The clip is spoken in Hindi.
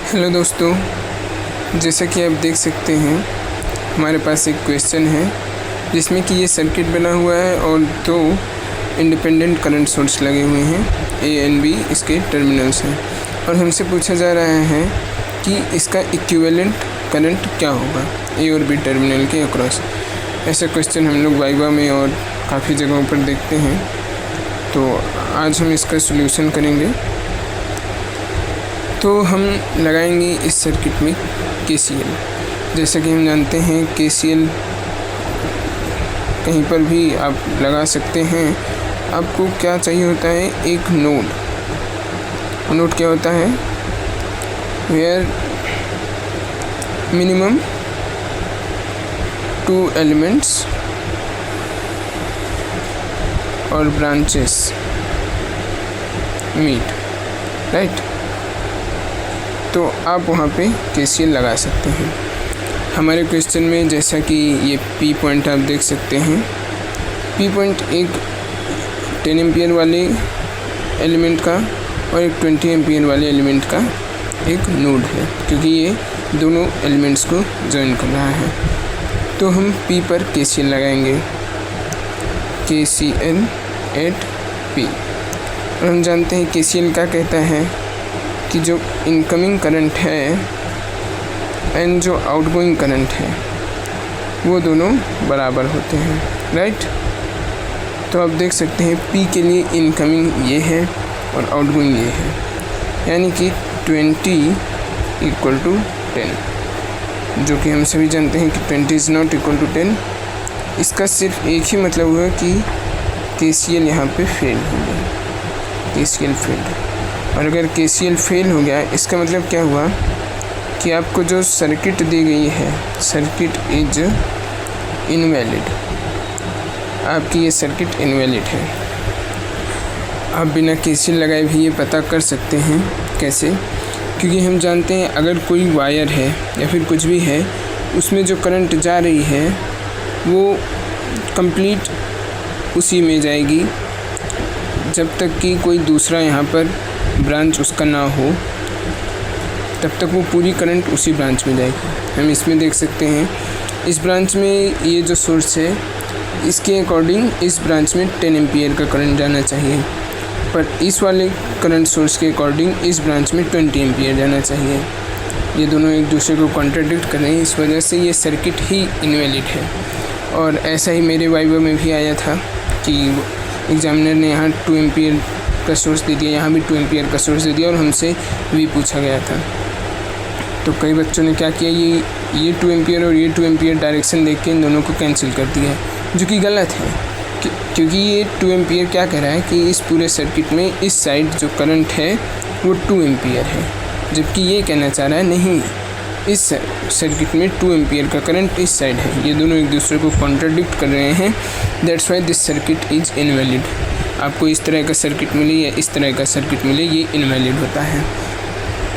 हेलो दोस्तों, जैसा कि आप देख सकते हैं हमारे पास एक क्वेश्चन है जिसमें कि ये सर्किट बना हुआ है और दो इंडिपेंडेंट करंट सोर्स लगे हुए हैं, ए एंड बी इसके टर्मिनल्स हैं और हमसे पूछा जा रहा है कि इसका इक्विवेलेंट करंट क्या होगा ए और बी टर्मिनल के अक्रॉस। ऐसा क्वेश्चन हम लोग वाइवा में और काफ़ी जगहों पर देखते हैं, तो आज हम इसका सॉल्यूशन करेंगे। तो हम लगाएंगे इस सर्किट में केसीएल। जैसा कि हम जानते हैं केसीएल कहीं पर भी आप लगा सकते हैं। आपको क्या चाहिए होता है, एक नोड क्या होता है, वेयर मिनिमम 2 एलिमेंट्स और ब्रांचेस मीट, राइट। तो आप वहाँ पे केसीएल लगा सकते हैं। हमारे क्वेश्चन में जैसा कि ये पी पॉइंट आप देख सकते हैं, पी पॉइंट एक 10 एम्पियर वाले एलिमेंट का और एक 20 एम्पियर वाले एलिमेंट का एक नोड है, क्योंकि ये दोनों एलिमेंट्स को जॉइन कर रहा है। तो हम पी पर केसीएल लगाएंगे, केसीएल एट पी। और हम जानते हैं केसीएल क्या कहता है कि जो इनकमिंग करंट है एंड जो आउटगोइंग करंट है वो दोनों बराबर होते हैं, राइट। तो आप देख सकते हैं पी के लिए इनकमिंग ये है और आउटगोइंग ये है, यानी कि 20 = 10, जो कि हम सभी जानते हैं कि 20 इज़ नॉट इक्वल टू 10। इसका सिर्फ एक ही मतलब हुआ कि केसीएल यहाँ पे फेल हो गया, केसीएल फेल। और अगर केसीएल फेल हो गया इसका मतलब क्या हुआ कि आपको जो सर्किट दी गई है, सर्किट इज इनवैलिड, आपकी ये सर्किट इनवैलिड है। आप बिना केसीएल लगाए भी ये पता कर सकते हैं। कैसे? क्योंकि हम जानते हैं अगर कोई वायर है या फिर कुछ भी है, उसमें जो करंट जा रही है वो कंप्लीट उसी में जाएगी जब तक कि कोई दूसरा यहाँ पर ब्रांच उसका ना हो, तब तक वो पूरी करंट उसी ब्रांच में जाएगी। हम इसमें देख सकते हैं इस ब्रांच में ये जो सोर्स है इसके अकॉर्डिंग इस ब्रांच में 10 एम्पियर का करंट जाना चाहिए, पर इस वाले करंट सोर्स के अकॉर्डिंग इस ब्रांच में 20 एम्पियर जाना चाहिए। ये दोनों एक दूसरे को कॉन्ट्राडिक्ट कर रहे हैं, इस वजह से ये सर्किट ही इनवैलिड है। और ऐसा ही मेरे वाइवा में भी आया था कि एग्जामिनर ने यहाँ 2 एम्पियर का सोर्स दे दिया, यहाँ भी 2 एम्पियर का सोर्स दे दिया और हमसे भी पूछा गया था। तो कई बच्चों ने क्या किया, ये 2 एम्पियर और ये 2 एम्पियर डायरेक्शन देख के इन दोनों को कैंसिल कर दिया, जो कि गलत है। क्योंकि ये 2 एम्पियर क्या कह रहा है कि इस पूरे सर्किट में इस साइड जो करंट है वो 2 एम्पियर है, जबकि ये कहना चाह रहा है नहीं, इस सर्किट में 2 एम्पियर का करंट इस साइड है। ये दोनों एक दूसरे को कॉन्ट्राडिक्ट कर रहे हैं, that's why this circuit is invalid. आपको इस तरह का सर्किट मिले या इस तरह का सर्किट मिले, ये इनवैलिड होता है।